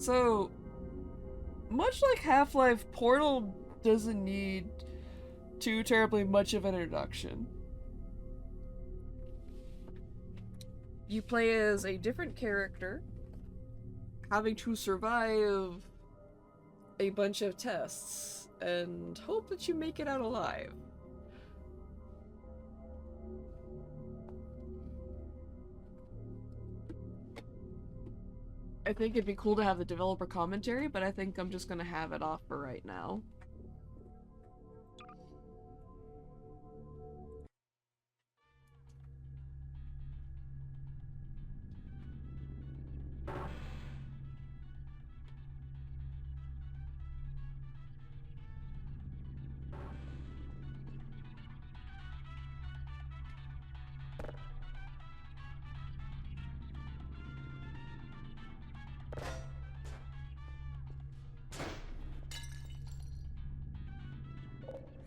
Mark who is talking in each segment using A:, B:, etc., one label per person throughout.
A: So, much like Half-Life, Portal doesn't need too terribly much of an introduction. You play as a different character, having to survive a bunch of tests, and hope that you make it out alive. I think it'd be cool to have the developer commentary, but I think I'm just gonna have it off for right now.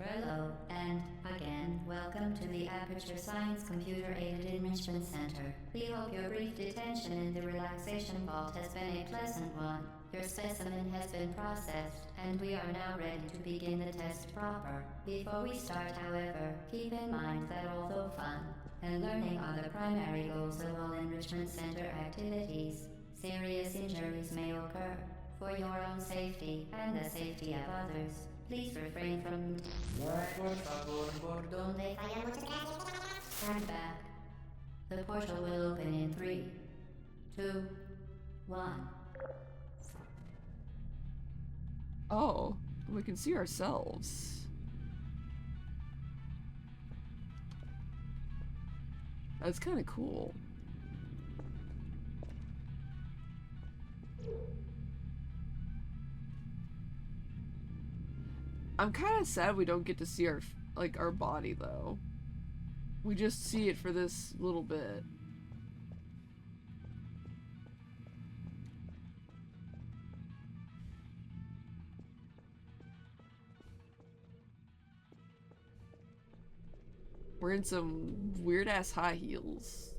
B: Hello, and again, welcome to the Aperture Science Computer-Aided Enrichment Center. We hope your brief detention in the relaxation vault has been a pleasant one. Your specimen has been processed, and we are now ready to begin the test proper. Before we start, however, keep in mind that although fun and learning are the primary goals of all Enrichment Center activities, serious injuries may occur. For your own safety and the safety of others, please refrain from stand back. The portal will open in 3, 2, 1.
A: Oh, we can see ourselves. That's kind of cool. I'm kind of sad we don't get to see our body though. We just see it for this little bit. We're in some weird ass high heels.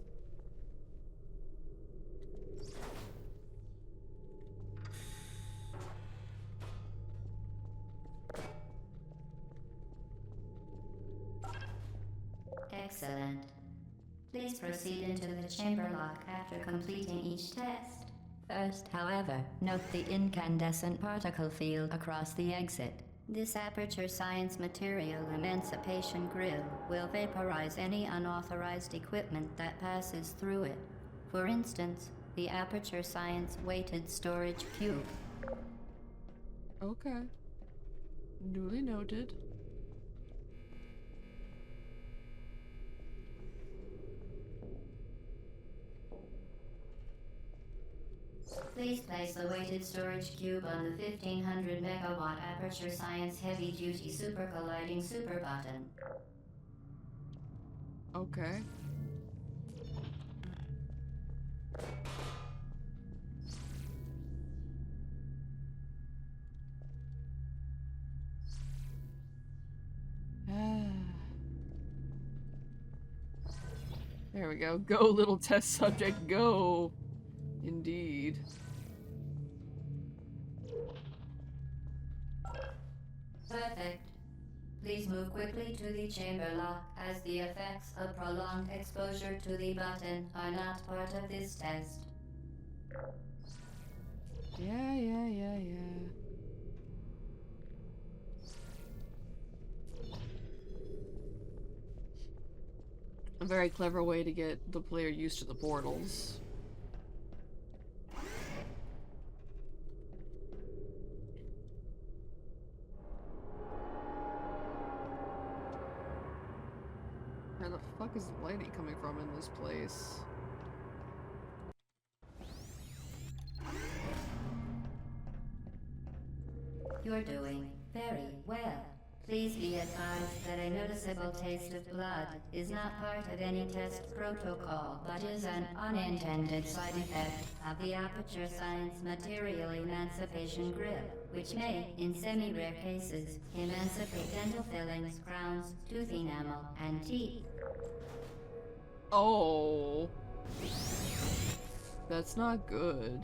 B: Excellent. Please proceed into the chamber lock after completing each test. First, however, note the incandescent particle field across the exit. This Aperture Science Material Emancipation Grill will vaporize any unauthorized equipment that passes through it. For instance, the Aperture Science Weighted Storage Cube.
A: Okay. Duly noted.
B: Please place the weighted storage cube on the 1500 megawatt Aperture Science Heavy Duty Super Colliding Super Button.
A: Okay. There we go. Go, little test subject, go! Indeed.
B: Perfect. Please move quickly to the chamber lock, as the effects of prolonged exposure to the button are not part of this test.
A: Yeah. A very clever way to get the player used to the portals. Where the fuck is the lighting coming from in this place?
B: You're doing very well. Please be advised that a noticeable taste of blood is not part of any test protocol, but is an unintended side effect of the Aperture Science Material Emancipation Grill, which may, in semi-rare cases, emancipate dental fillings, crowns, tooth enamel, and teeth.
A: Oh. That's not good.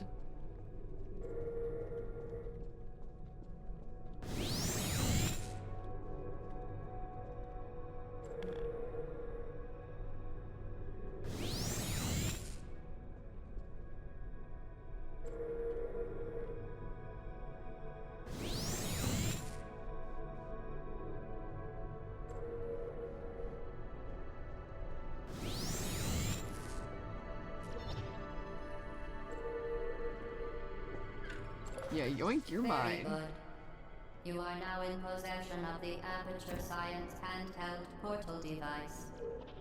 A: Yeah, yoink, you're
B: Very
A: mine.
B: good. You are now in possession of the Aperture Science handheld portal device.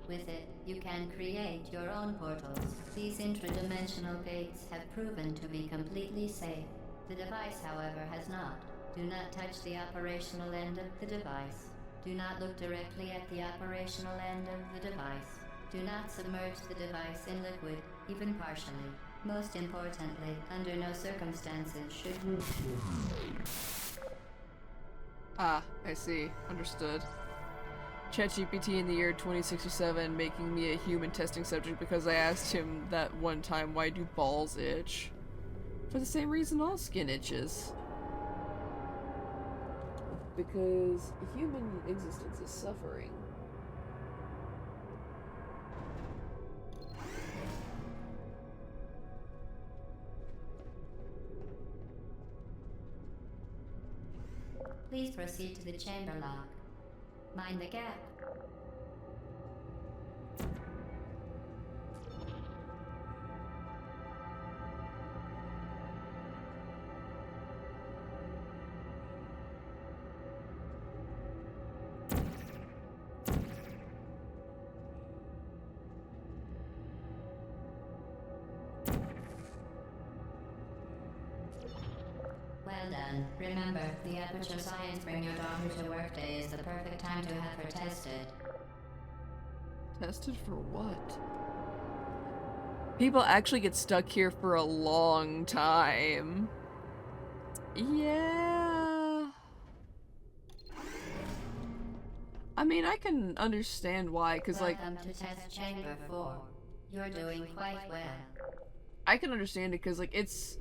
B: With it, you can create your own portals. These intradimensional gates have proven to be completely safe. The device, however, has not. Do not touch the operational end of the device. Do not look directly at the operational end of the device. Do not submerge the device in liquid, even partially. Most importantly, under no circumstances should you...
A: Ah, I see. Understood. ChatGPT in the year 2067 making me a human testing subject because I asked him that one time, why do balls itch? For the same reason all skin itches. Because human existence is suffering.
B: Please proceed to the chamber lock. Mind the gap. Well done. Remember, the Aperture Science Bring Your Daughter to Work Day is the perfect time to have her tested.
A: Tested for what? People actually get stuck here for a long time. Yeah. I mean, I can understand why, because, like...
B: Welcome to Test Chamber 4. You're doing quite well.
A: I can understand it, because, like, it's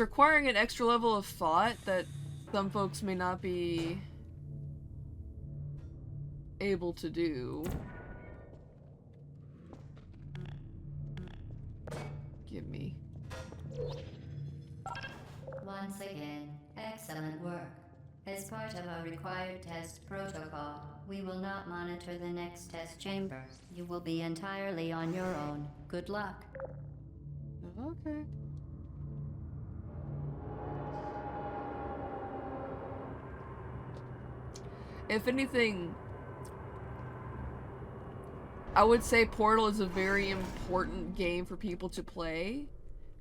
A: requiring an extra level of thought that some folks may not be able to do. Give me.
B: Once again, excellent work. As part of our required test protocol, we will not monitor the next test chamber. You will be entirely on your own. Good luck.
A: Okay. If anything, I would say Portal is a very important game for people to play,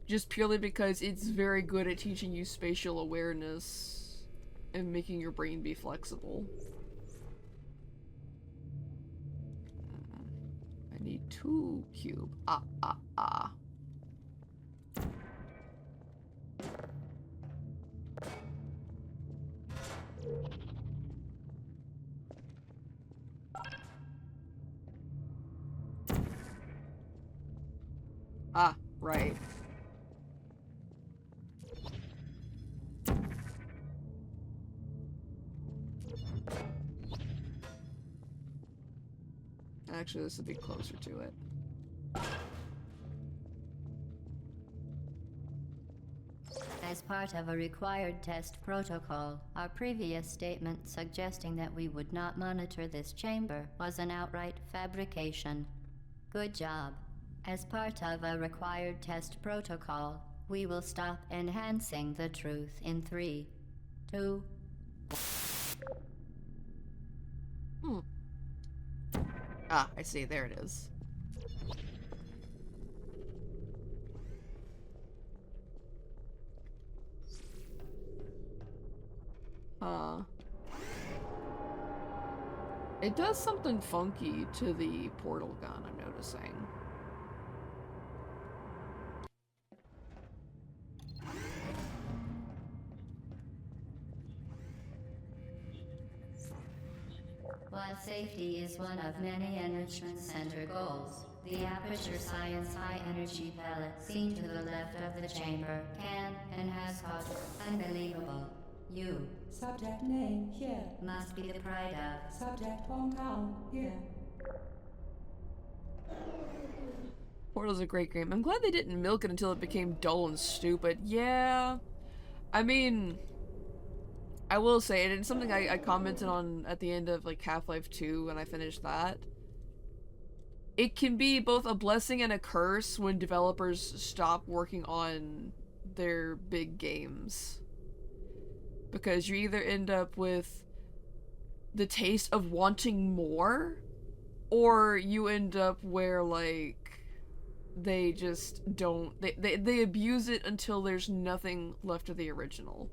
A: just purely because it's very good at teaching you spatial awareness and making your brain be flexible. I need 2 cube. Ah. Ah, right. Actually, this would be closer to it.
B: As part of a required test protocol, our previous statement suggesting that we would not monitor this chamber was an outright fabrication. Good job. As part of a required test protocol, we will stop enhancing the truth in 3, 2...
A: Ah, I see. There it is. It does something funky to the portal gun, I'm noticing.
B: While safety is one of many Enrichment Center goals, the Aperture Science High Energy pellet seen to the left of the chamber can and has caused unbelievable. You,
C: Subject name here.
B: must be the pride of.
C: Subject hometown here.
A: Portal's a great game. I'm glad they didn't milk it until it became dull and stupid. Yeah. I mean, I will say, and it's something I commented on at the end of like Half-Life 2 when I finished that. It can be both a blessing and a curse when developers stop working on their big games. Because you either end up with the taste of wanting more, or you end up where, like, they just don't... They abuse it until there's nothing left of the original.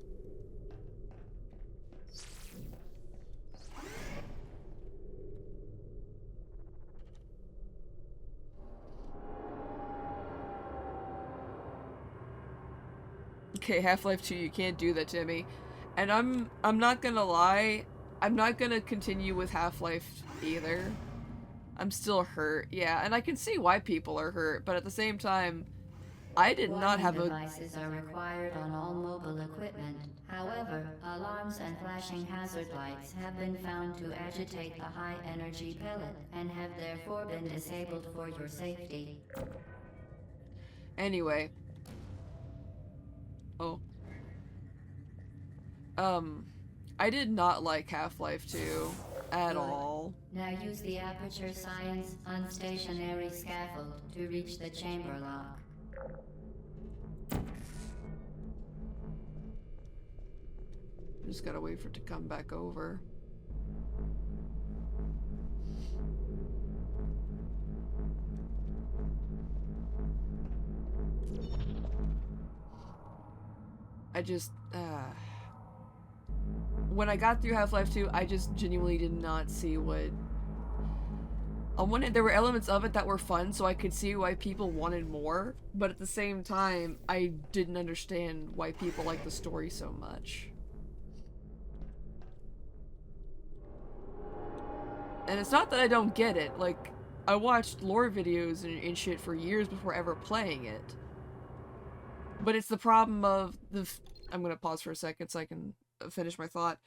A: Okay, Half-Life 2, you can't do that to me. And I'm not gonna lie, I'm not gonna continue with Half-Life either. I'm still hurt, yeah, and I can see why people are hurt, but at the same time, I did not have a...
B: devices are required on all mobile equipment. However, alarms and flashing hazard lights have been found to agitate the high-energy pellet and have therefore been disabled for your safety.
A: Anyway. Oh. I did not like Half-Life 2 at all.
B: Now use the Aperture Science unstationary scaffold to reach the chamber lock.
A: Just gotta wait for it to come back over. I just, when I got through Half-Life 2, I just genuinely did not see what... On one hand, there were elements of it that were fun, so I could see why people wanted more, but at the same time, I didn't understand why people liked the story so much. And it's not that I don't get it, like, I watched lore videos and shit for years before ever playing it. But it's the problem of the... I'm gonna pause for a second so I can finish my thought.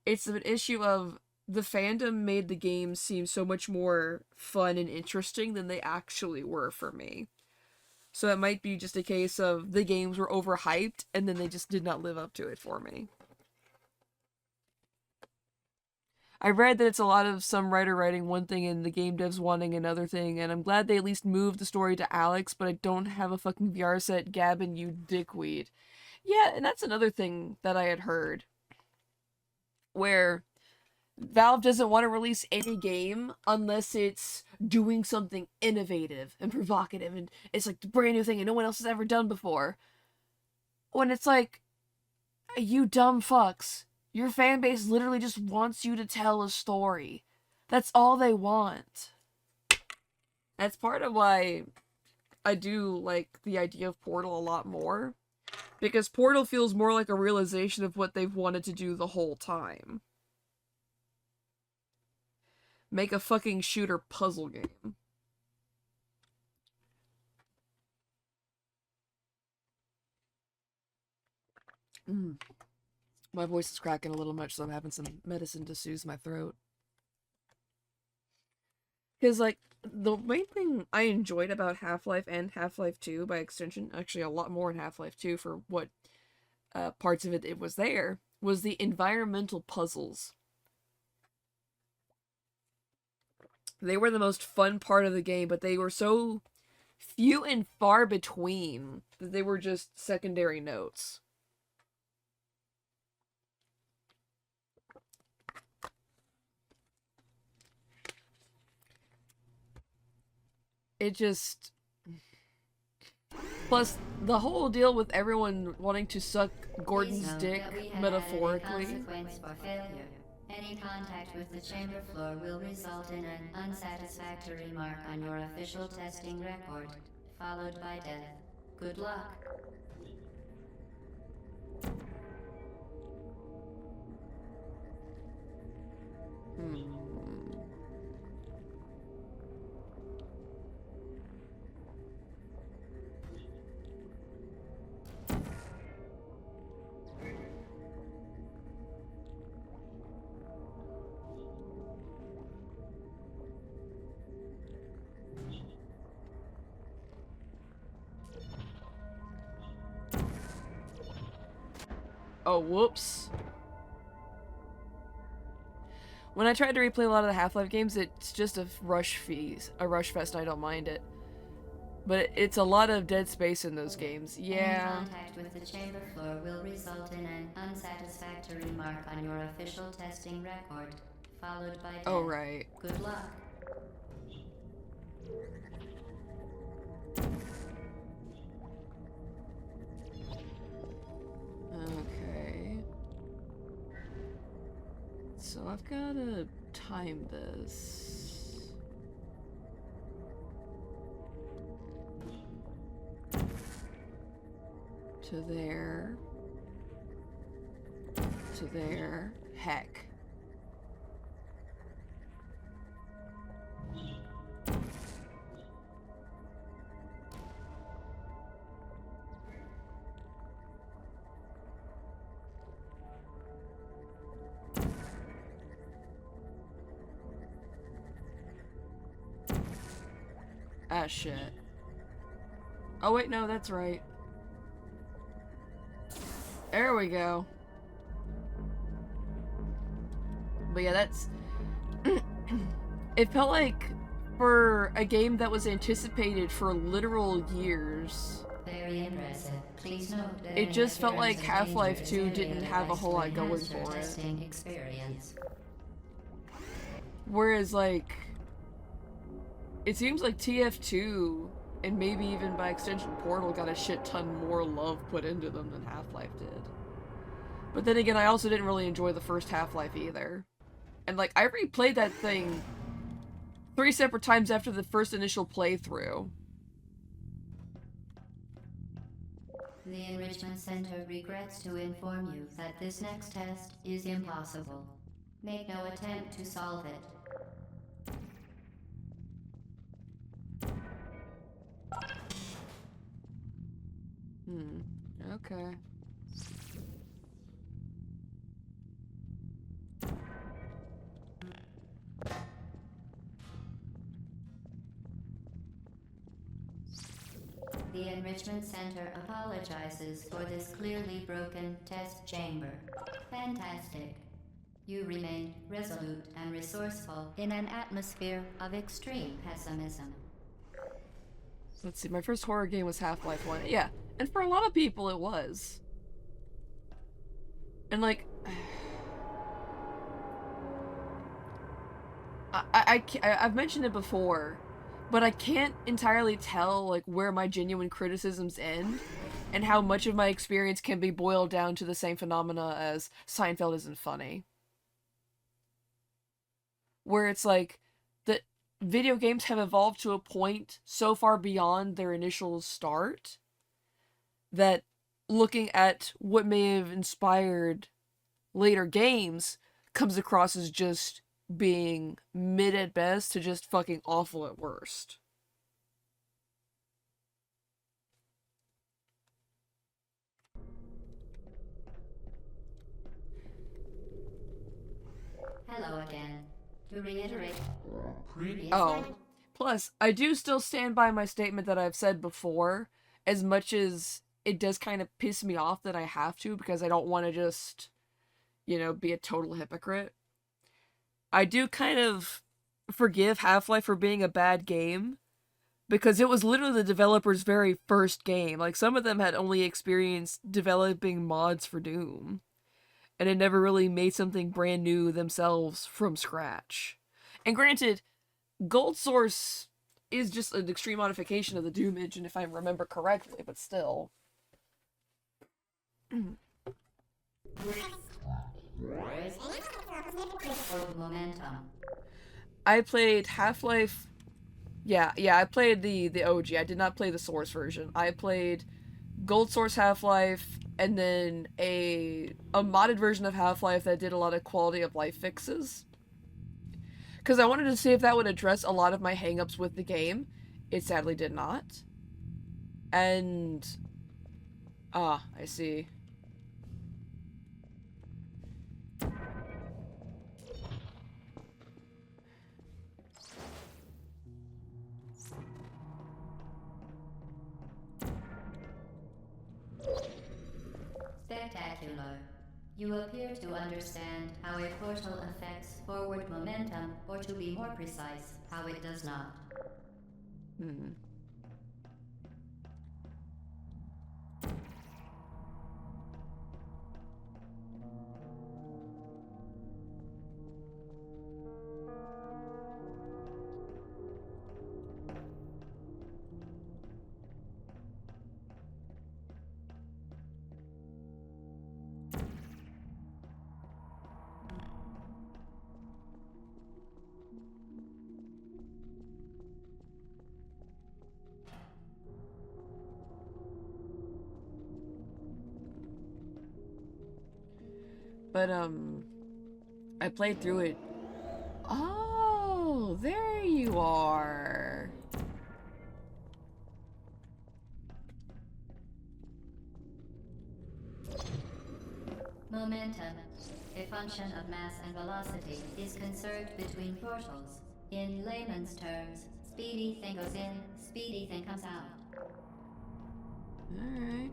A: It's an issue of the fandom made the game seem so much more fun and interesting than they actually were for me. So it might be just a case of the games were overhyped and then they just did not live up to it for me. I read that it's a lot of some writer writing one thing and the game devs wanting another thing, and I'm glad they at least moved the story to Alex, but I don't have a fucking VR set, Gavin, you dickweed. Yeah, and that's another thing that I had heard. Where Valve doesn't want to release any game unless it's doing something innovative and provocative, and it's like the brand new thing and no one else has ever done before. When it's like, you dumb fucks. Your fan base literally just wants you to tell a story. That's all they want. That's part of why I do like the idea of Portal a lot more. Because Portal feels more like a realization of what they've wanted to do the whole time. Make a fucking shooter puzzle game. My voice is cracking a little much, so I'm having some medicine to soothe my throat. Because, like, the main thing I enjoyed about Half-Life and Half-Life 2, by extension, actually a lot more in Half-Life 2 for what parts of it was there, was the environmental puzzles. They were the most fun part of the game, but they were so few and far between that they were just secondary notes. It just... Plus, the whole deal with everyone wanting to suck Gordon's dick, metaphorically.
B: Consequence for failure. Any contact with the chamber floor will result in an unsatisfactory mark on your official testing record, followed by death. Good luck.
A: Oh, whoops. When I tried to replay a lot of the Half-Life games, it's just a rush fest, and I don't mind it. But it's a lot of dead space in those games.
B: Any
A: Yeah.
B: contact with the chamber floor will result in an unsatisfactory mark on your official testing record, followed by death.
A: Oh, right.
B: Good luck.
A: Okay. So I've gotta time this. To there. To there. Heck. Ah, shit. Oh, wait, no, that's right. There we go. But yeah, that's... It felt like, for a game that was anticipated for literal years,
B: Very impressive. Please note that
A: it just
B: any
A: felt like
B: appearance of
A: Half-Life
B: danger
A: 2
B: is
A: didn't
B: merely a
A: have a
B: device
A: whole
B: to
A: lot going
B: enhance your
A: for it.
B: testing experience.
A: Whereas, like, it seems like TF2, and maybe even by extension Portal, got a shit ton more love put into them than Half-Life did. But then again, I also didn't really enjoy the first Half-Life either. And, like, I replayed that thing 3 separate times after the first initial playthrough.
B: The Enrichment Center regrets to inform you that this next test is impossible. Make no attempt to solve it.
A: Okay.
B: The Enrichment Center apologizes for this clearly broken test chamber. Fantastic. You remain resolute and resourceful in an atmosphere of extreme pessimism.
A: Let's see, my first horror game was Half-Life 1. Yeah, and for a lot of people it was. And like... I've mentioned it before, but I can't entirely tell like where my genuine criticisms end, and how much of my experience can be boiled down to the same phenomena as Seinfeld isn't funny. Where it's like, the video games have evolved to a point so far beyond their initial start, that looking at what may have inspired later games comes across as just being mid at best to just fucking awful at worst.
B: Hello again. To reiterate, previous
A: Oh, plus, I do still stand by my statement that I've said before, as much as it does kind of piss me off that I have to, because I don't want to just, you know, be a total hypocrite. I do kind of forgive Half-Life for being a bad game, because it was literally the developer's very first game. Like, some of them had only experienced developing mods for Doom, and had never really made something brand new themselves from scratch. And granted, Gold Source is just an extreme modification of the Doom engine, if I remember correctly, but still.
B: momentum.
A: I played Half-Life... Yeah, I played the OG. I did not play the Source version. I played Gold Source Half-Life, and then a modded version of Half-Life that did a lot of quality of life fixes. Because I wanted to see if that would address a lot of my hangups with the game. It sadly did not. And... Ah, I see.
B: Spectacular. You appear to understand how a portal affects forward momentum, or to be more precise, how it does not.
A: But, I played through it. Oh, there you are.
B: Momentum, a function of mass and velocity, is conserved between portals. In layman's terms, speedy thing goes in, speedy thing comes out.
A: Alright.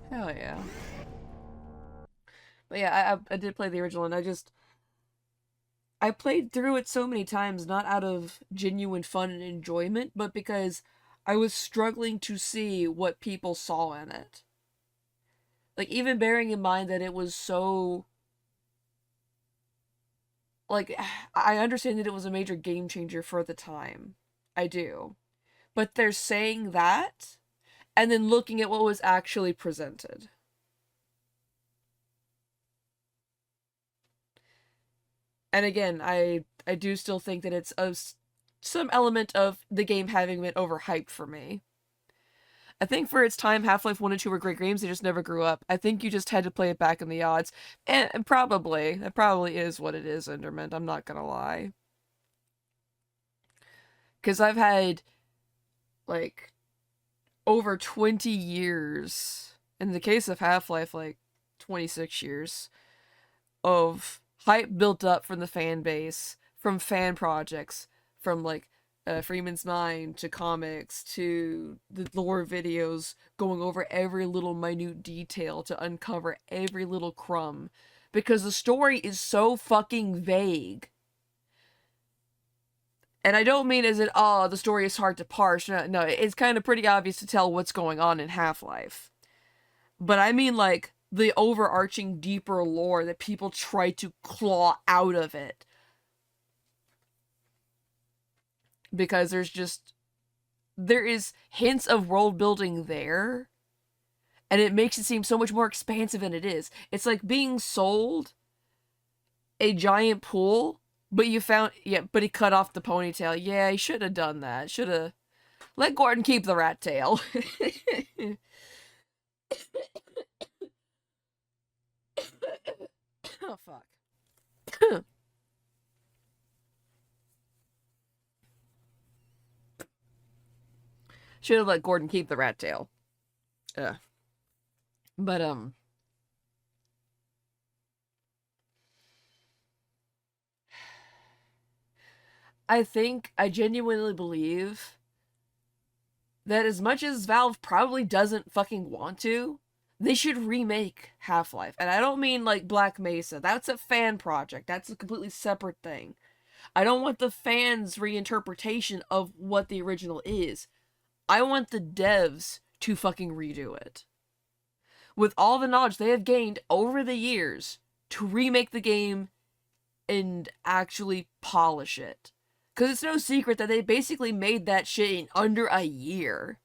A: Hell yeah. But yeah, I did play the original, and I played through it so many times, not out of genuine fun and enjoyment, but because I was struggling to see what people saw in it. Like, even bearing in mind that it was so... Like, I understand that it was a major game changer for the time. I do. But they're saying that, and then looking at what was actually presented. And again, I do still think that it's some element of the game having been overhyped for me. I think for its time, Half-Life 1 and 2 were great games, they just never grew up. I think you just had to play it back in the odds. And that probably is what it is, Enderman, I'm not gonna lie. Because I've had, like, over 20 years, in the case of Half-Life, like, 26 years, of hype built up from the fan base, from fan projects, from, like, Freeman's Mind to comics to the lore videos, going over every little minute detail to uncover every little crumb. Because the story is so fucking vague. And I don't mean as in, oh, the story is hard to parse. No, it's kind of pretty obvious to tell what's going on in Half-Life. But I mean, like, the overarching deeper lore that people try to claw out of it. Because there is hints of world building there, and it makes it seem so much more expansive than it is. It's like being sold a giant pool, but but he cut off the ponytail. Yeah, he should have done that. Should have let Gordon keep the rat tail. Oh, fuck. Should have let Gordon keep the rat tail. But, I genuinely believe that as much as Valve probably doesn't fucking want to, they should remake Half-Life. And I don't mean, like, Black Mesa. That's a fan project. That's a completely separate thing. I don't want the fans' reinterpretation of what the original is. I want the devs to fucking redo it. With all the knowledge they have gained over the years to remake the game and actually polish it. Because it's no secret that they basically made that shit in under a year.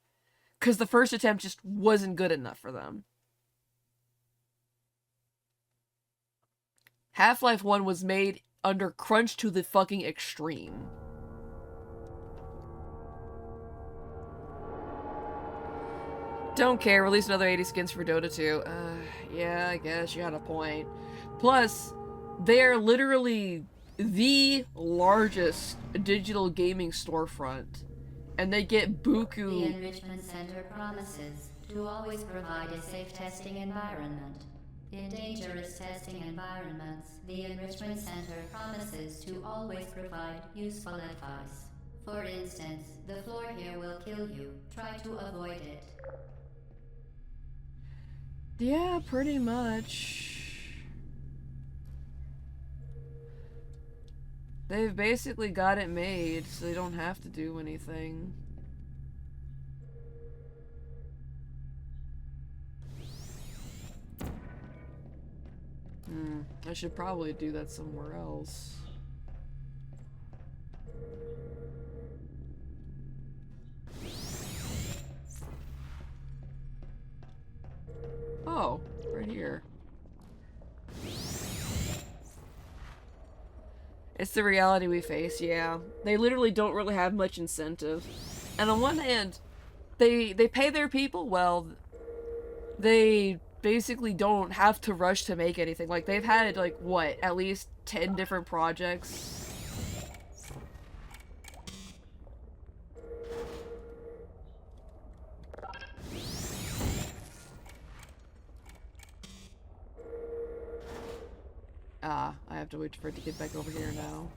A: Because the first attempt just wasn't good enough for them. Half-Life 1 was made under crunch to the fucking extreme. Don't care, release another 80 skins for Dota 2. Yeah, I guess you had a point. Plus, they're literally the largest digital gaming storefront. And they get buku.
B: The Enrichment Center promises to always provide a safe testing environment. In dangerous testing environments, the Enrichment Center promises to always provide useful advice. For instance, the floor here will kill you. Try to avoid it.
A: Yeah, pretty much. They've basically got it made, so they don't have to do anything. I should probably do that somewhere else. Oh, right here. It's the reality we face, yeah. They literally don't really have much incentive. And on one hand, they pay their people well. they basically don't have to rush to make anything. Like, they've had, like, what, at least 10 different projects? Ah, I have to wait for it to get back over here now.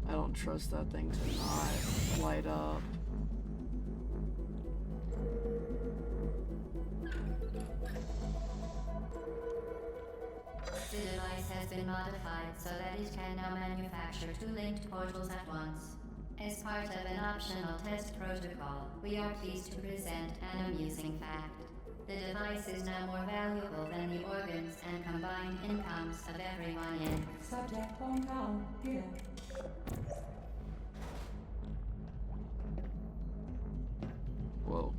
A: I don't trust that thing to not light up.
B: The device has been modified so that it can now manufacture 2 linked portals at once. As part of an optional test protocol, we are pleased to present an amusing fact. The device is now more valuable than the organs and combined incomes of everyone in.
C: Subject hometown, here.
A: Whoa.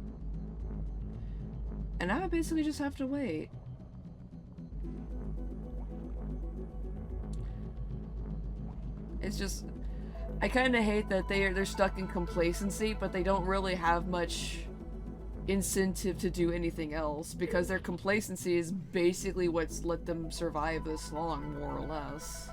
A: And now I basically just have to wait. It's just, I kind of hate that they're stuck in complacency, but they don't really have much incentive to do anything else because their complacency is basically what's let them survive this long, more or less.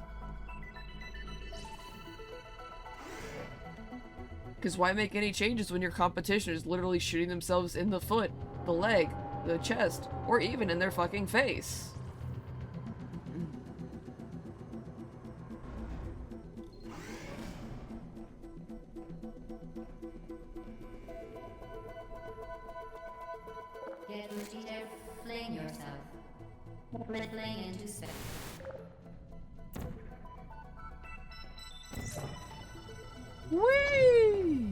A: Because why make any changes when your competition is literally shooting themselves in the foot, the leg, the chest, or even in their fucking face?
B: Get Uchi to fling yourself. Fling into space.
A: Whee!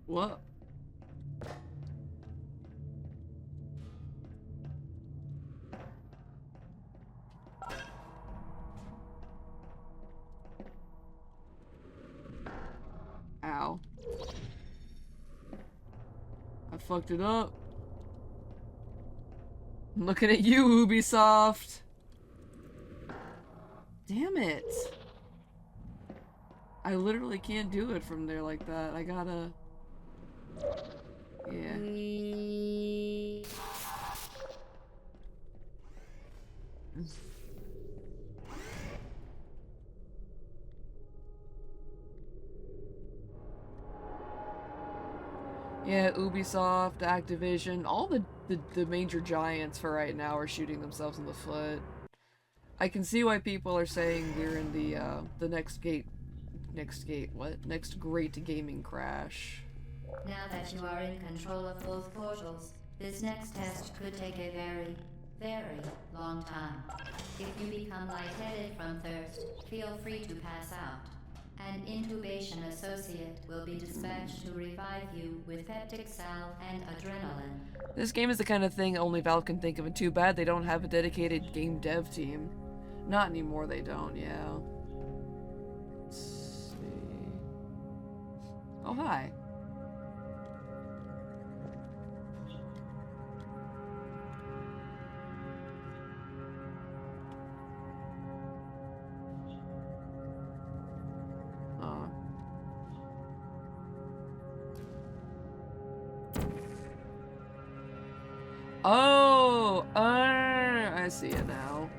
A: What? Ow. I fucked it up. I'm looking at you, Ubisoft. Damn it. I literally can't do it from there like that. I gotta... Yeah. Yeah, Ubisoft, Activision, all the major giants for right now are shooting themselves in the foot. I can see why people are saying we're in the next great gaming crash.
B: Now that you are in control of both portals, this next test could take a very, very long time. If you become lightheaded from thirst, feel free to pass out. An intubation associate will be dispatched to revive you with peptic salve and adrenaline.
A: This game is the kind of thing only Valve can think of, and too bad they don't have a dedicated game dev team. Not anymore, they don't, yeah. Let's see. Oh, hi. Oh, I see it now.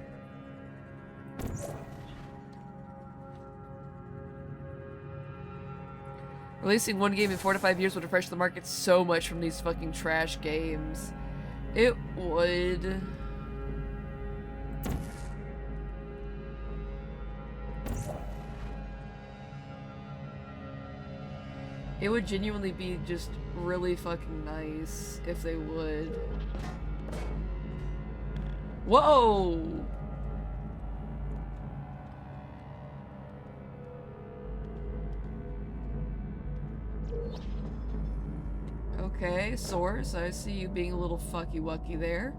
A: Releasing one game in 4 to 5 years would refresh the market so much from these fucking trash games. It would. It would genuinely be just really fucking nice if they would. Whoa! Okay, Source, I see you being a little fucky-wucky there.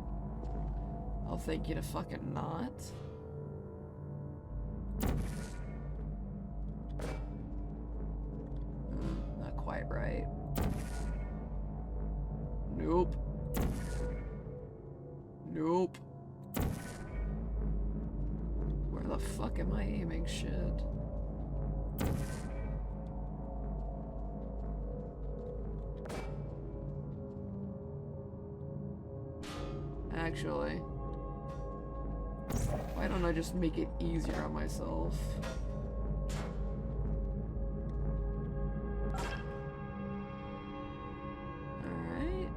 A: I'll thank you to fucking not. Not quite right. Nope. Nope. Where the fuck am I aiming shit? Actually, why don't I just make it easier on myself? Alright,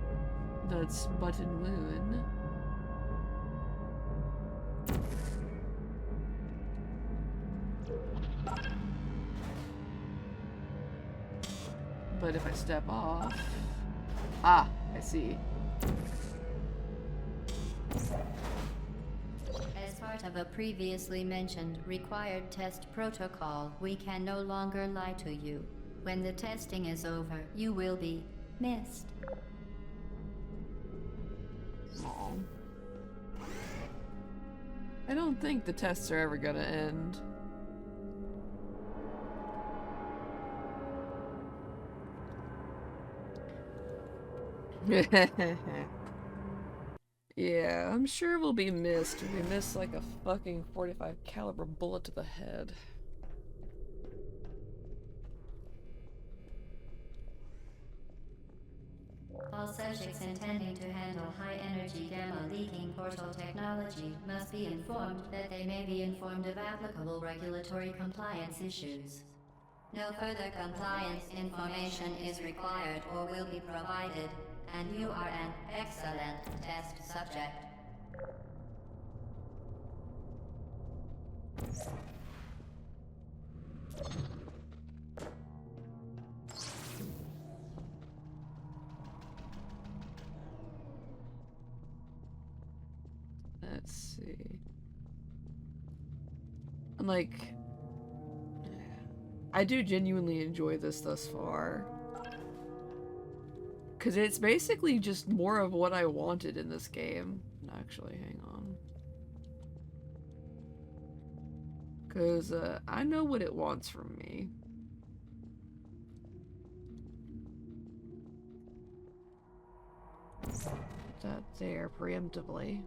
A: that's button 1. But if I step off... Ah, I see.
B: As part of a previously mentioned required test protocol, we can no longer lie to you. When the testing is over, you will be missed.
A: Aw. I don't think the tests are ever gonna end. Yeah, I'm sure we'll be missed. We'll be missed like a fucking 45 caliber bullet to the head.
B: All subjects intending to handle high-energy gamma-leaking portal technology must be informed that they may be informed of applicable regulatory compliance issues. No further compliance information is required or will be provided, and you are an excellent test subject.
A: Let's see. Like, I do genuinely enjoy this thus far. Because it's basically just more of what I wanted in this game. Actually, hang on. Because I know what it wants from me. Put that there preemptively.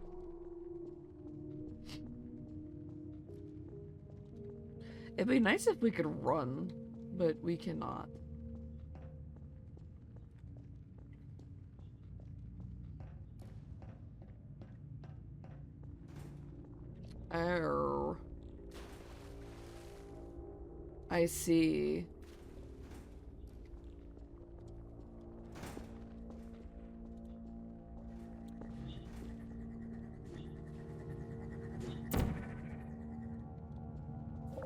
A: It'd be nice if we could run, but we cannot. Oh. I see.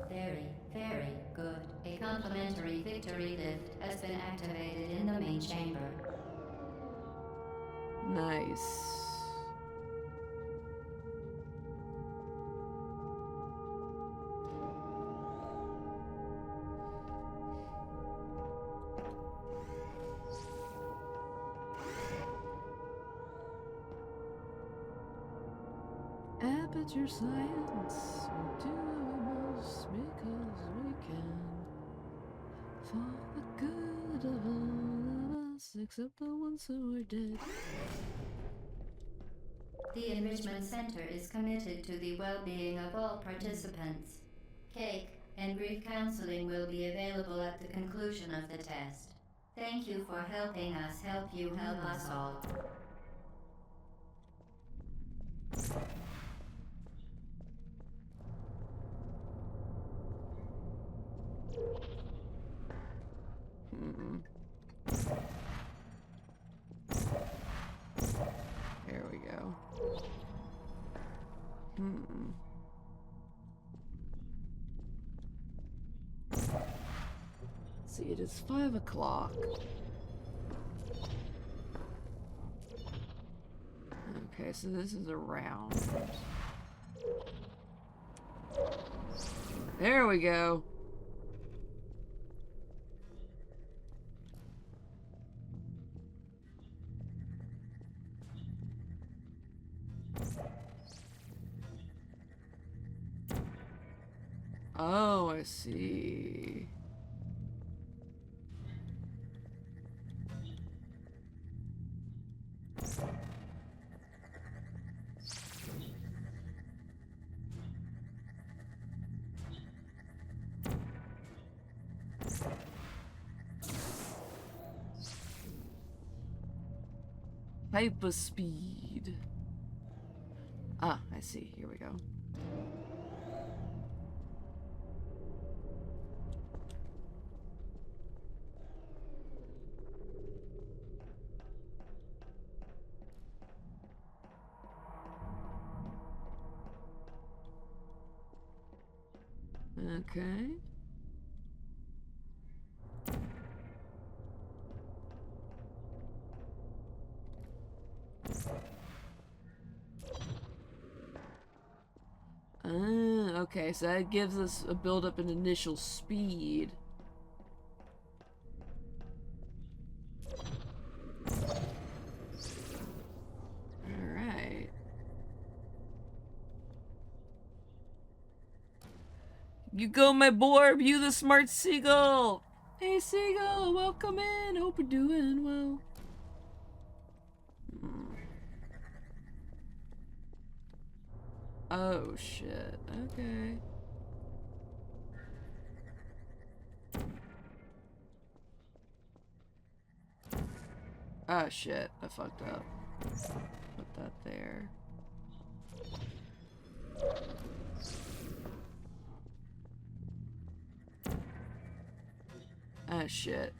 B: Very, very good. A complimentary victory lift has been activated in the main chamber.
A: Nice. Aperture science, we do our most because we can. For the good of all of us, except the ones who are dead.
B: The Enrichment Center is committed to the well-being of all participants. Cake and brief counseling will be available at the conclusion of the test. Thank you for helping us help you help us all.
A: There we go. See, it is 5 o'clock. Okay, so this is around. There we go. Oh, I see. Hyper speed. Ah, I see. Here we go. Okay. Okay, so that gives us a build-up in initial speed. Alright. You go, my boy! You the smart seagull! Hey, Seagull! Welcome in! Hope you're doing well. Oh, shit. Okay. Oh, shit. I fucked up. Put that there. Oh, shit.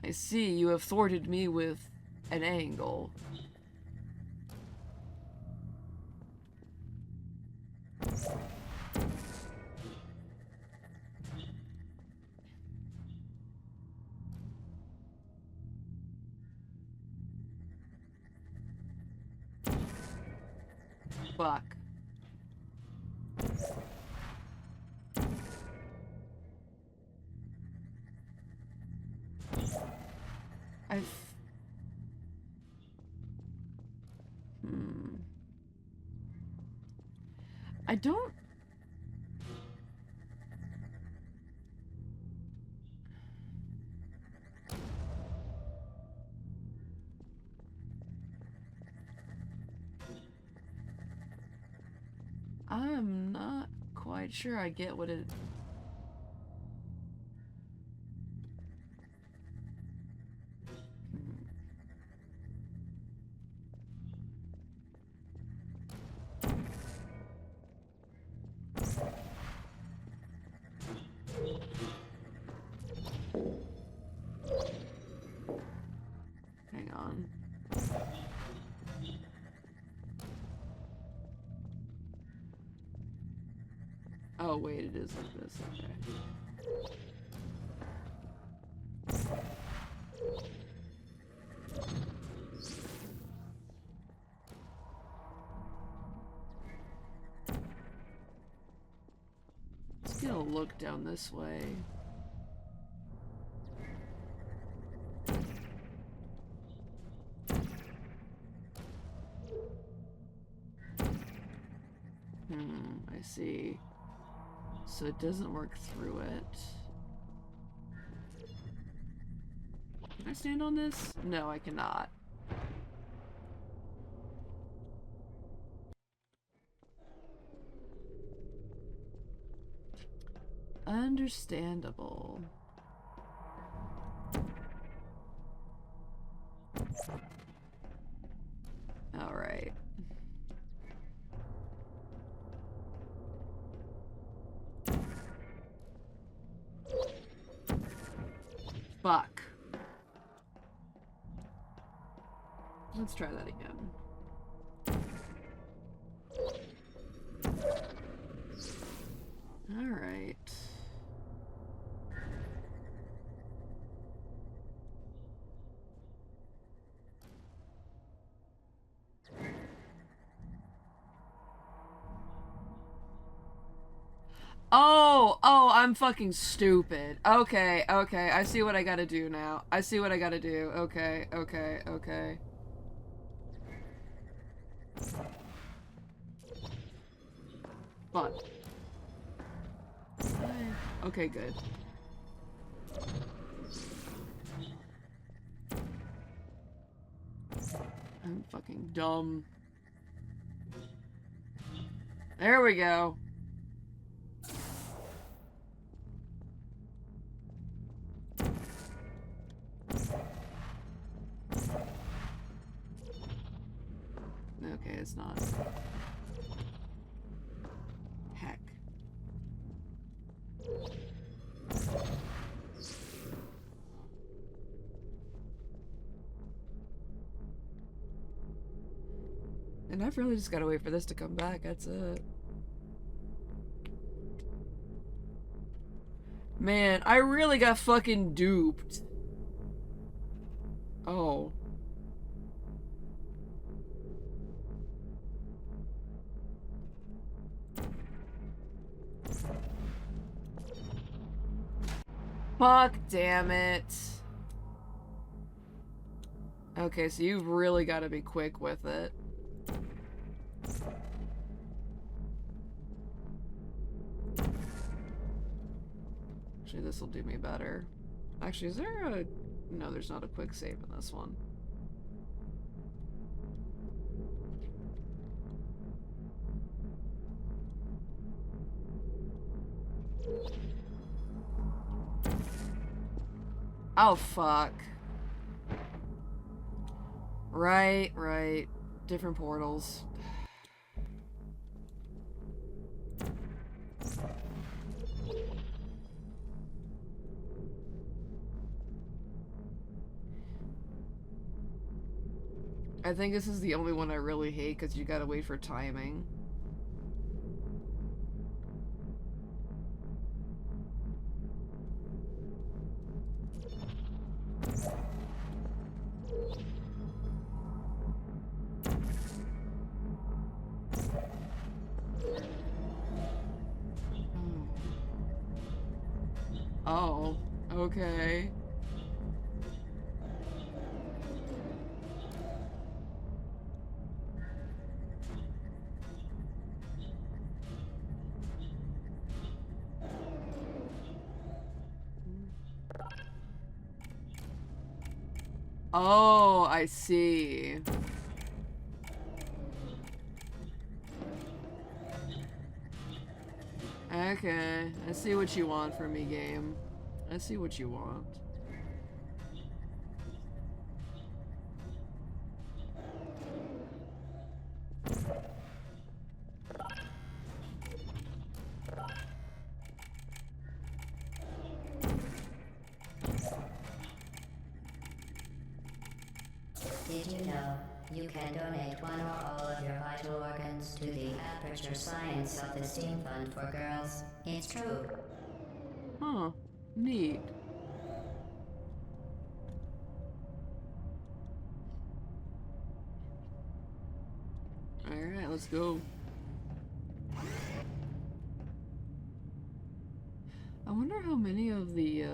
A: I see you have thwarted me with an angle. Fuck. I don't... I'm not quite sure I get what it... Hang on. Oh wait, it is like this, okay. Let's get a look down this way. I see. So it doesn't work through it. Can I stand on this? No, I cannot. Understandable. All right. Fuck. Let's try that again. All right. Oh, I'm fucking stupid. Okay, I see what I gotta do now. I see what I gotta do. Okay. Fun. Okay, good. I'm fucking dumb. There we go. Okay, it's not. Heck. And I've really just gotta wait for this to come back, that's it. Man, I really got fucking duped. Oh. Fuck damn it. Okay, so you've really got to be quick with it. Actually, this will do me better. Actually, is there a... No, there's not a quick save in this one. Oh, fuck. Right. Different portals. I think this is the only one I really hate because you gotta wait for timing. Oh, okay. Oh, I see. Okay, I see what you want from me, game. I see what you want.
B: Did you know you can donate one or all of your vital organs to the Aperture Science Self-Esteem Fund for Girls? It's true.
A: Huh. Neat. Alright, let's go. I wonder how many of the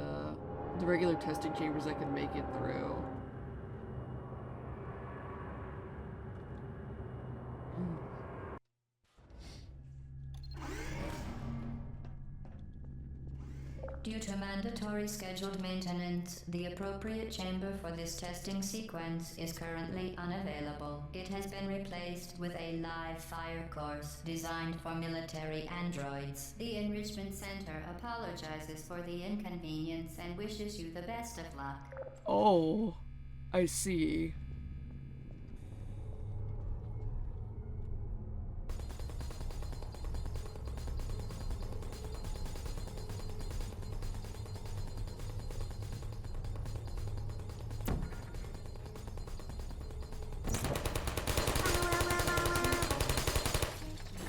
A: regular testing chambers I can make it through.
B: mandatory scheduled maintenance, the appropriate chamber for this testing sequence is currently unavailable. It has been replaced with a live fire course designed for military androids. The Enrichment Center apologizes for the inconvenience and wishes you the best of luck.
A: Oh, I see.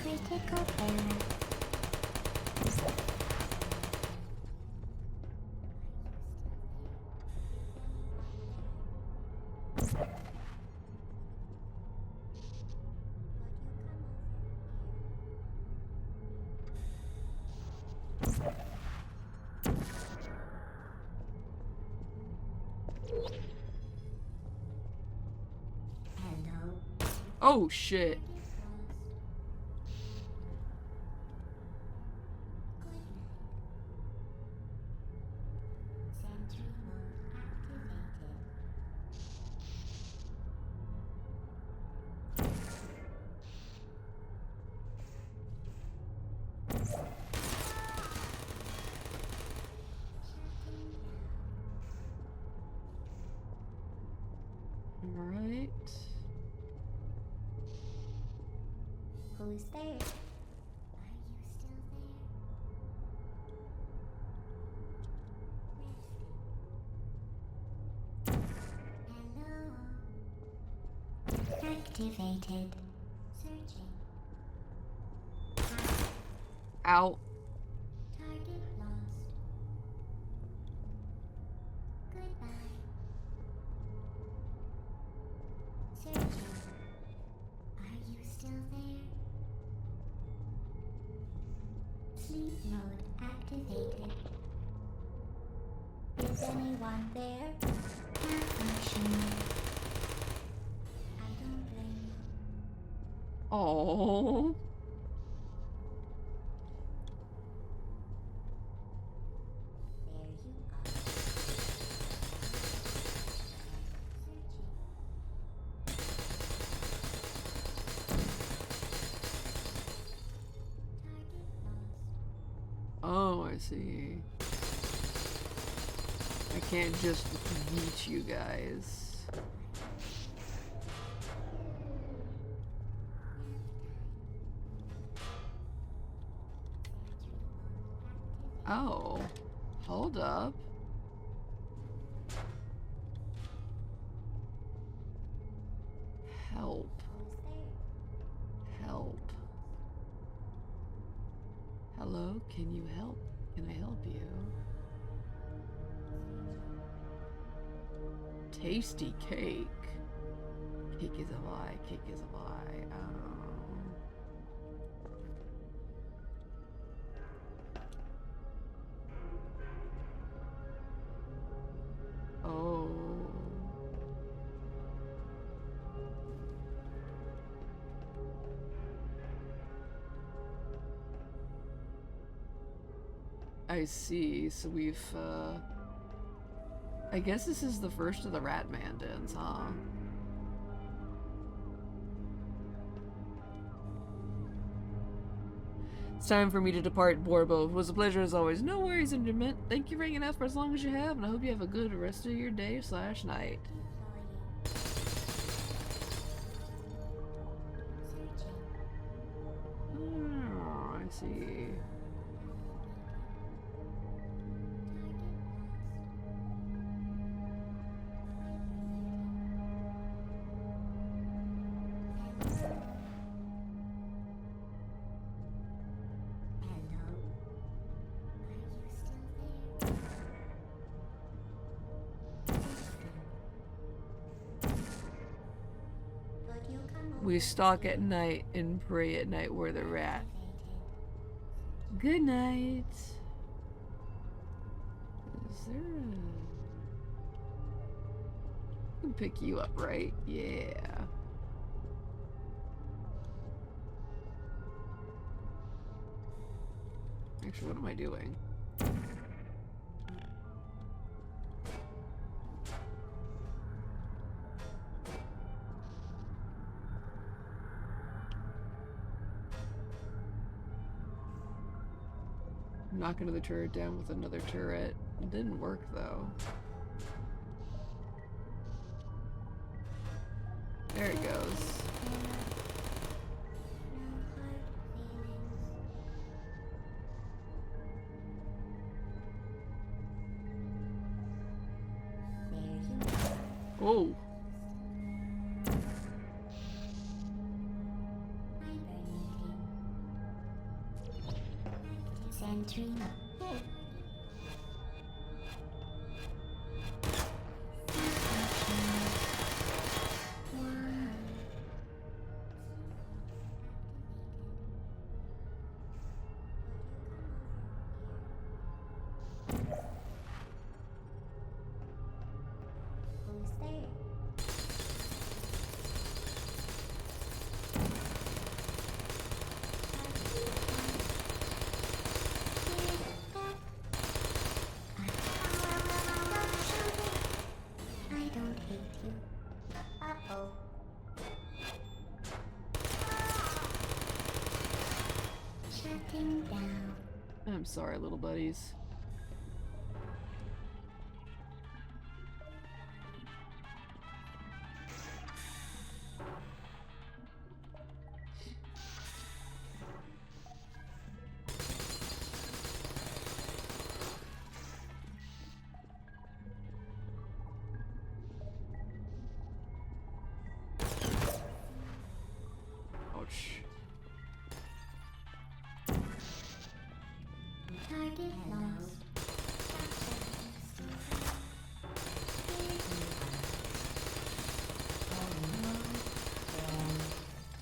B: Critical failure. Hello.
A: Oh shit. Right.
B: Who's there? Are you still there? Hello. Activated. Searching.
A: Out.
B: Target lost. Goodbye. Searching. Are you still there? Sleep mode activated. Is anyone there? Malfunction. I don't blame you.
A: Oh.
B: There you are. Searching.
A: Oh, I see. I can't just yeet you guys. Oh, hold up. Help. Help. Hello, can you help? Can I help you? Tasty cake. Cake is a lie. Cake is a lie. Oh. I see. So we've, I guess this is the first of the rat mandans, huh? It's time for me to depart, Borbo. It was a pleasure as always. No worries, Intermit. Thank you for hanging out for as long as you have, and I hope you have a good rest of your day / night. Oh, I see. We stalk at night and pray at night. We're the rat. Good night. Is there a... I can pick you up, right? Yeah. Actually, what am I doing? Knock another turret down with another turret. It didn't work though. There it goes. Oh.
B: Sentry. Who's there? I don't hate you. Uh-oh. Shutting down.
A: I'm sorry, little buddies. Ouch.
B: Target lost.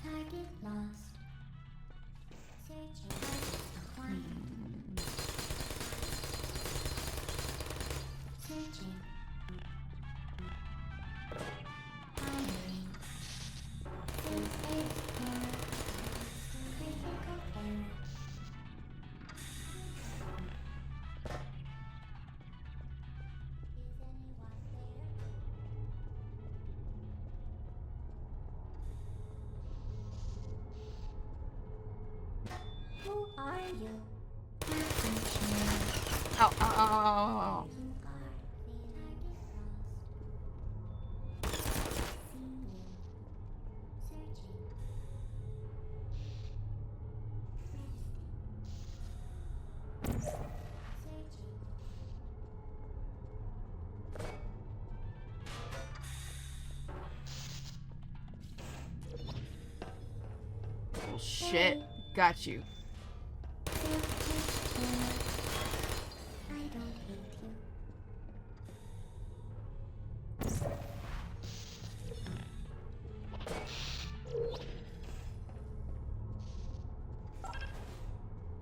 B: Target lost. Searching. Acquired. Searching. Firing. Safe error. Critical error. Is anyone there? Who are you?
A: Ow, ow, ow, ow, ow, ow. Oh shit. Got you.
B: I don't hate you.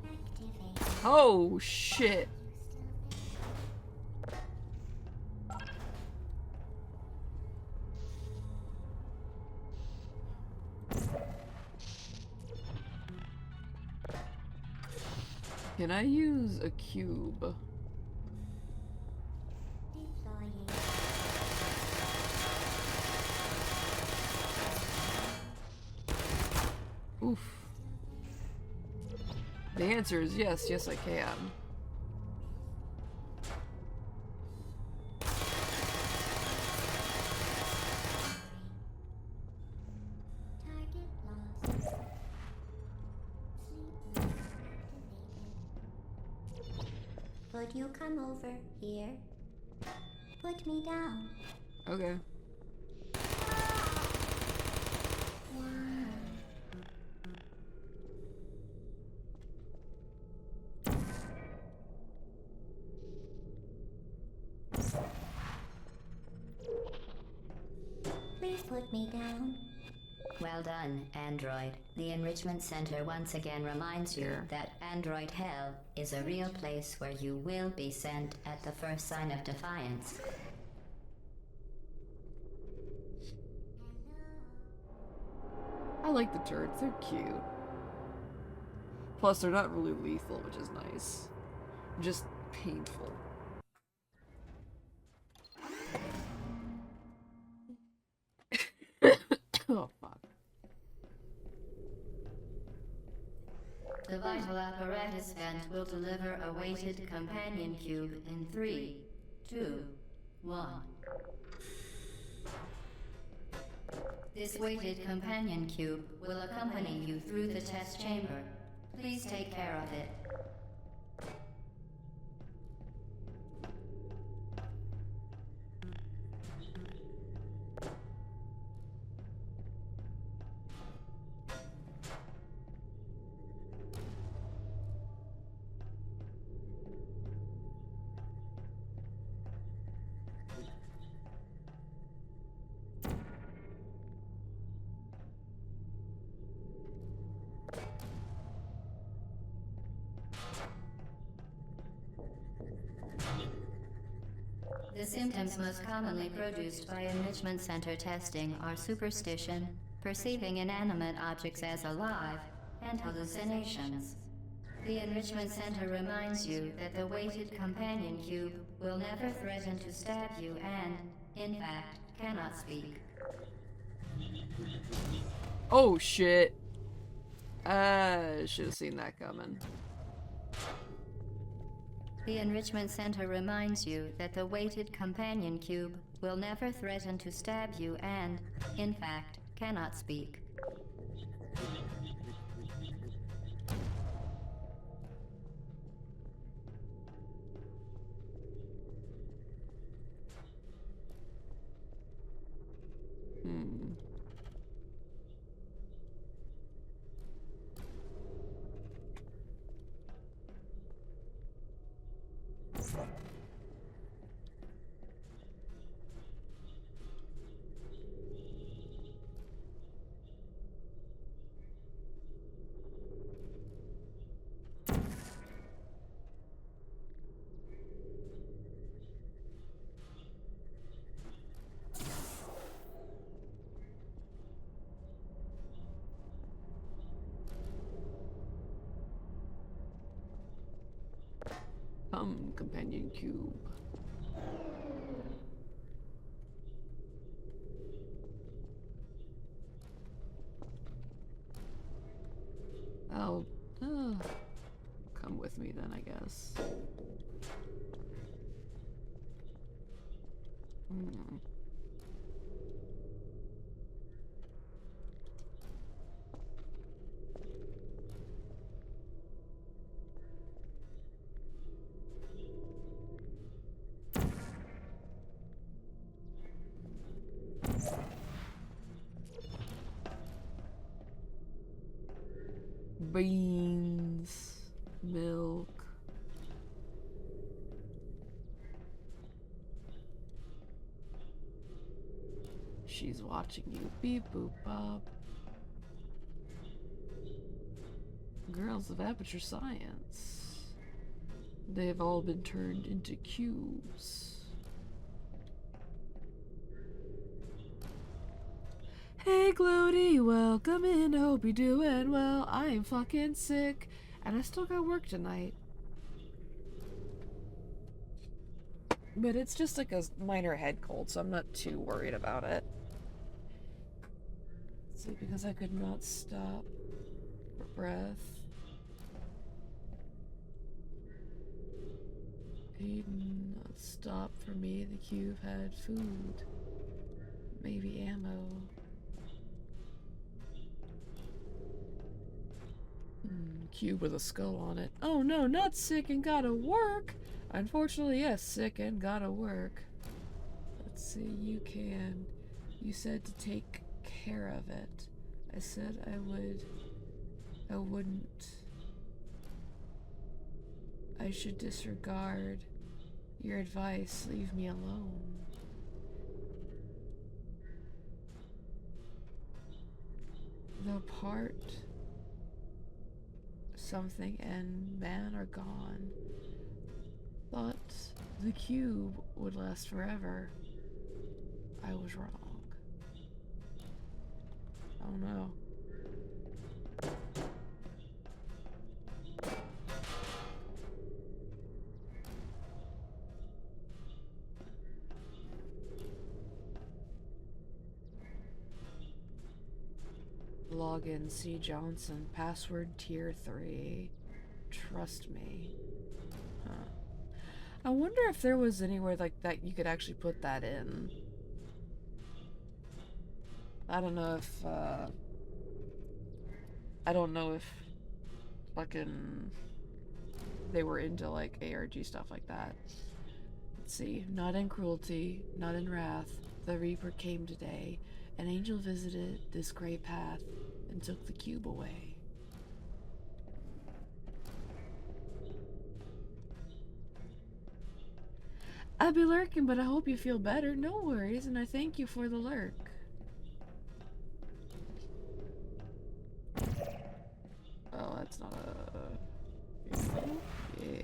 B: Activate.
A: Oh shit. Can I use a cube?
B: Deploying.
A: Oof. The answer is yes, yes I can.
B: Target lost. Sleep mode activated. Would you come over here? Put me down.
A: Okay.
B: Please put me down. Well done, Android. The Enrichment Center once again reminds you
A: Here.
B: that Android Hell is a real place where you will be sent at the first sign of defiance.
A: I like the turrets, they're cute. Plus, they're not really lethal, which is nice. Just painful. Oh, fuck.
B: The vital orbital apparatus vent will deliver a weighted companion cube in 3, 2, 1. This weighted companion cube will accompany you through the test chamber. Please take care of it. The symptoms most commonly produced by enrichment center testing are superstition, perceiving inanimate objects as alive, and hallucinations. The enrichment center reminds you that the weighted companion cube will never threaten to stab you and, in fact, cannot speak.
A: Oh shit. Should have seen that coming.
B: The enrichment center reminds you that the weighted companion cube will never threaten to stab you and, in fact, cannot speak.
A: Companion cube. Oh, come with me then, I guess. Beans, milk. She's watching you. Beep boop bop. Girls of Aperture Science. They've all been turned into cubes. Hey Gloody, welcome in, hope you're doing well. I am fucking sick, and I still got work tonight. But it's just like a minor head cold, so I'm not too worried about it. See, because I could not stop for breath. He did not stop for me, the cube had food. Maybe ammo. Cube with a skull on it. Oh no, not sick and gotta work! Unfortunately, yes, sick and gotta work. Let's see, you can. You said to take care of it. I said I would. I wouldn't. I should disregard your advice. Leave me alone. The part something and man are gone. Thought the cube would last forever. I was wrong. Oh no. Login C. Johnson, password tier 3. trust me. Huh. I wonder if there was anywhere like that you could actually put that in. I don't know if, I don't know if fucking they were into like ARG stuff like that. Let's see. Not in cruelty, not in wrath. The Reaper came today. An angel visited this gray path and took the cube away. I'll be lurking, but I hope you feel better. No worries, and I thank you for the lurk. Oh, that's not a... Yeah.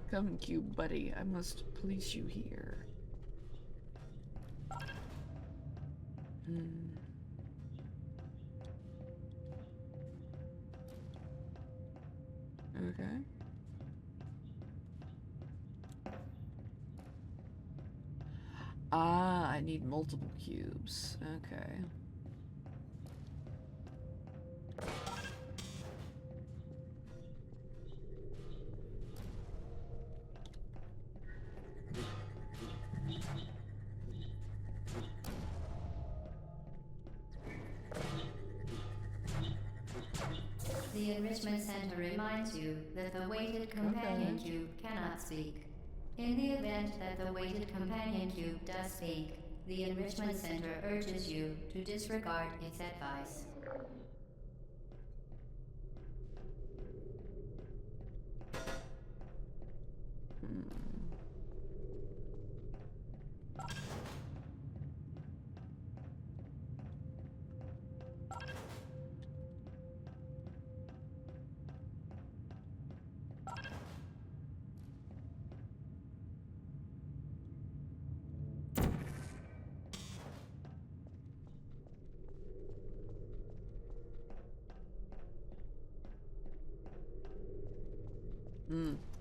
A: Come, cube buddy. I must police you here. Okay. Ah, I need multiple cubes. Okay.
B: The Enrichment Center reminds you that the weighted companion cube cannot speak. In the event that the weighted companion cube does speak, the Enrichment Center urges you to disregard its advice.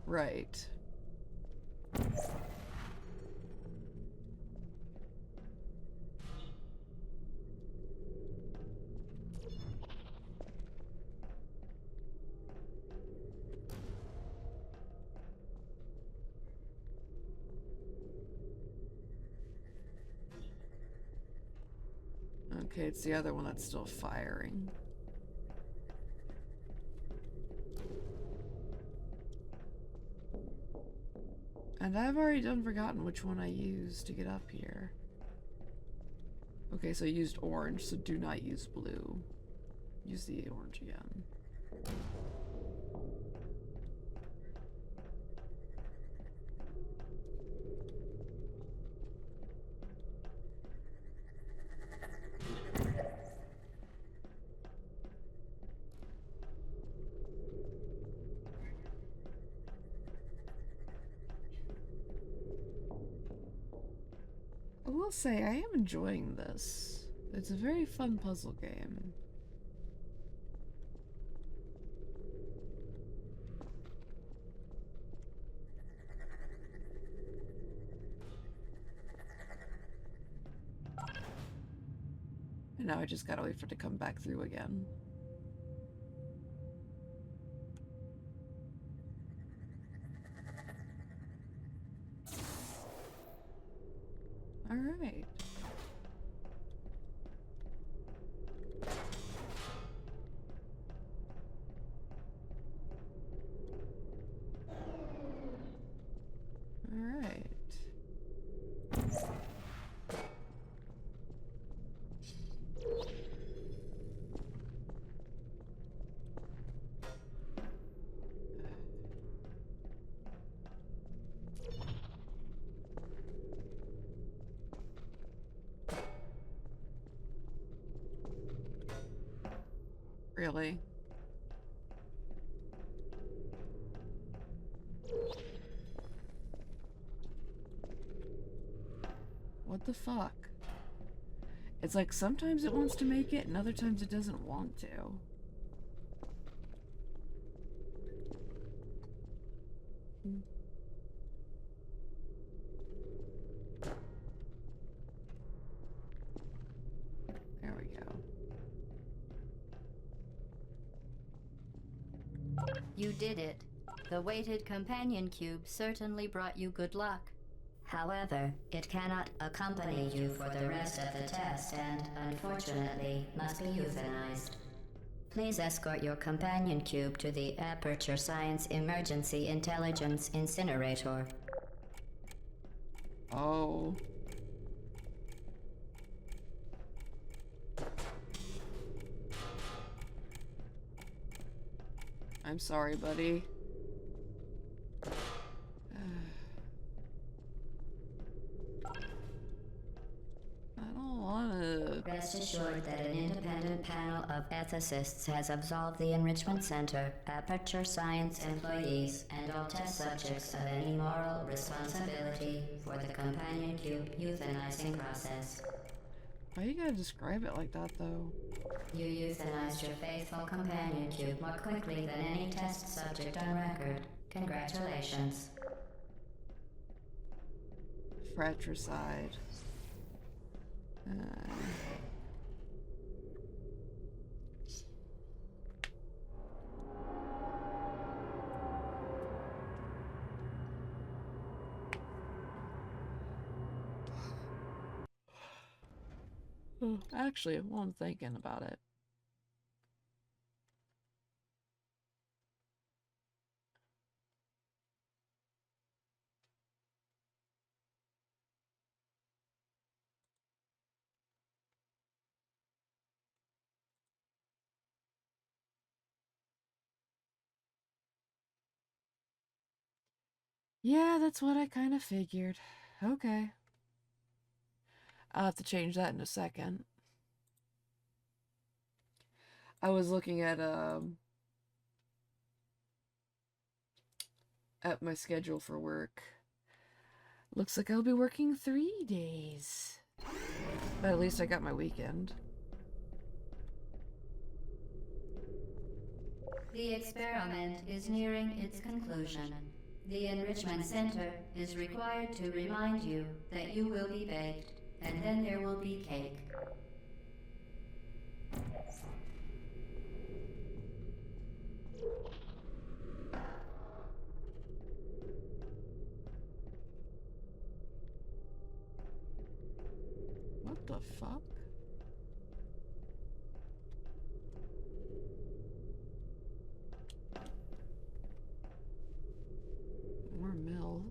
A: Right. Okay, it's the other one that's still firing. And I've already forgotten which one I used to get up here. Okay, so I used orange, so do not use blue. Use the orange again. I will say, I am enjoying this. It's a very fun puzzle game. And now I just gotta wait for it to come back through again. Alright. Alright. Really? What the fuck? It's like sometimes it wants to make it and other times it doesn't want to.
B: You did it. The weighted companion cube certainly brought you good luck. However, it cannot accompany you for the rest of the test and, unfortunately, must be euthanized. Please escort your companion cube to the Aperture Science Emergency Intelligence Incinerator.
A: Oh. I'm sorry, buddy. I don't wanna...
B: Rest assured that an independent panel of ethicists has absolved the Enrichment Center, Aperture Science employees, and all test subjects of any moral responsibility for the companion cube euthanizing process.
A: Why you gotta describe it like that, though?
B: You euthanized your faithful companion cube more quickly than any test subject on record. Congratulations.
A: Fratricide. Actually, while I'm thinking about it. Yeah, that's what I kind of figured. Okay. I'll have to change that in a second. I was looking at my schedule for work. Looks like I'll be working 3 days. But at least I got my weekend.
B: The experiment is nearing its conclusion. The Enrichment Center is required to remind you that you will be baked, and then there will be cake.
A: What the fuck? More milk.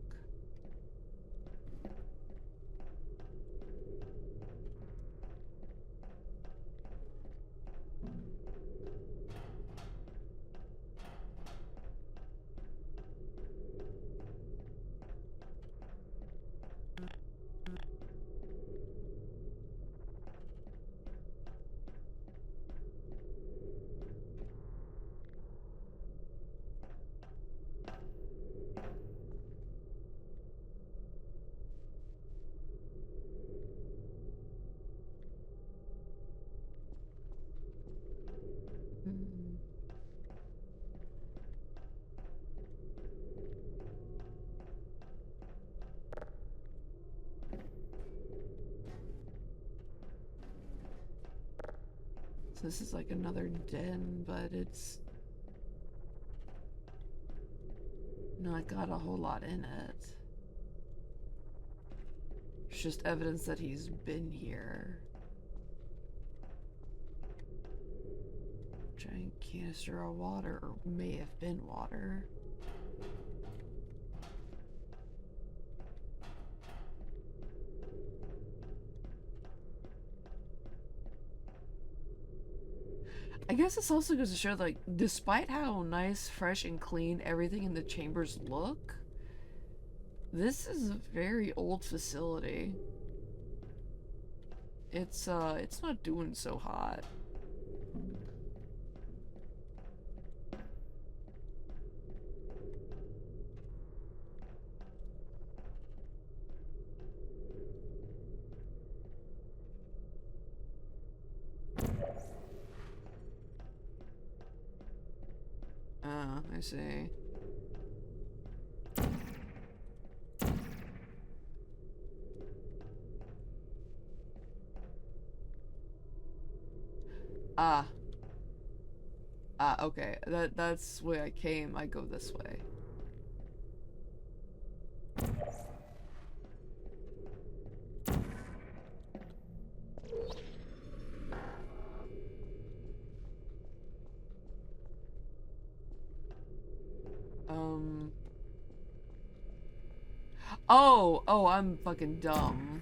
A: So this is like another den, but it's not got a whole lot in it. It's just evidence that he's been here. Giant canister of water, or may have been water. I guess this also goes to show, like, despite how nice, fresh, and clean everything in the chambers look, this is a very old facility. It's not doing so hot. Ah, I see. Ah. Ah. Okay. That's where I came. I go this way. Oh, I'm fucking dumb.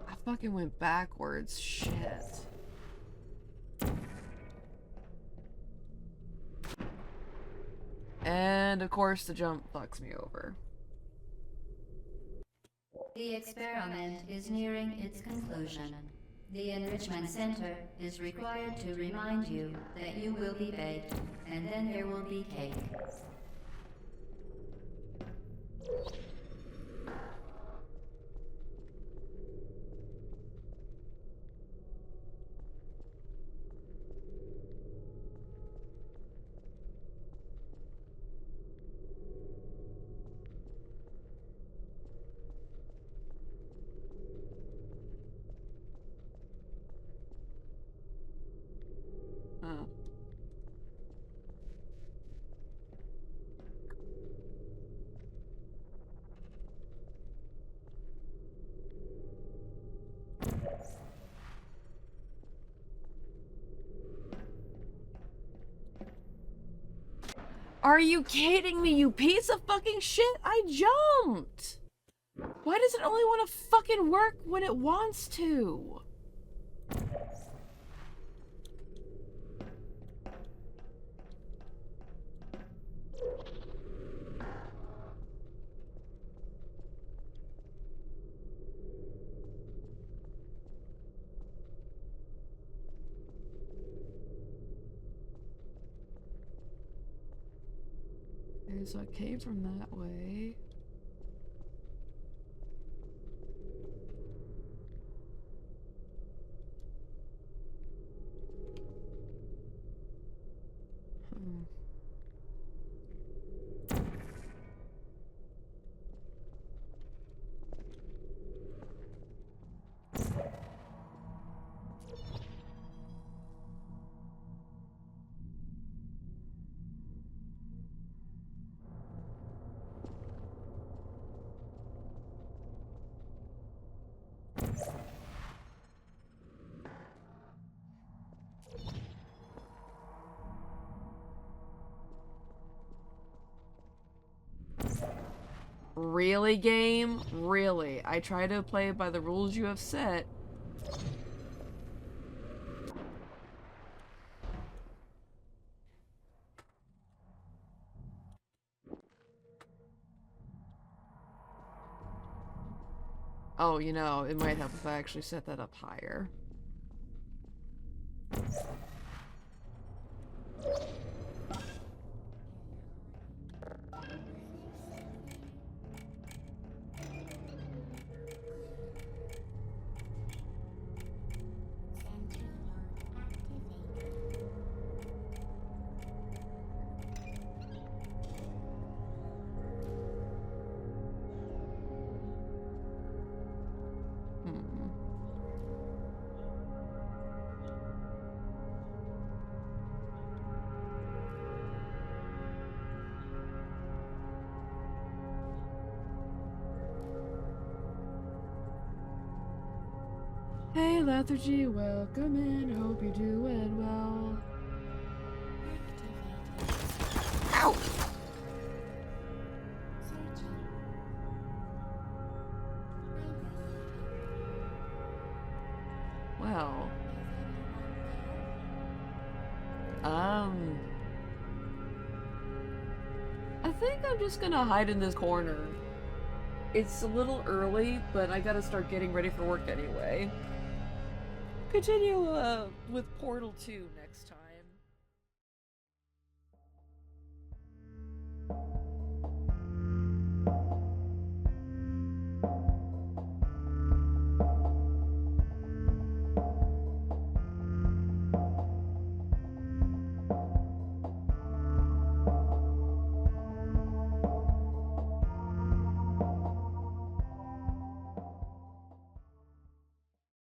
A: I fucking went backwards. Shit. And of course the jump fucks me over.
B: The experiment is nearing its conclusion. The Enrichment Center is required to remind you that you will be baked, and then there will be cake.
A: Huh. Are you kidding me, you piece of fucking shit? I jumped! Why does it only want to fucking work when it wants to? Okay, so I came from that way. Really, game? Really? I try to play by the rules you have set. Oh, you know, it might help if I actually set that up higher. Hey Lethargy, welcome in. Hope you're doing well. Ow! Well. I think I'm just gonna hide in this corner. It's a little early, but I gotta start getting ready for work anyway. Continue with Portal 2 next time.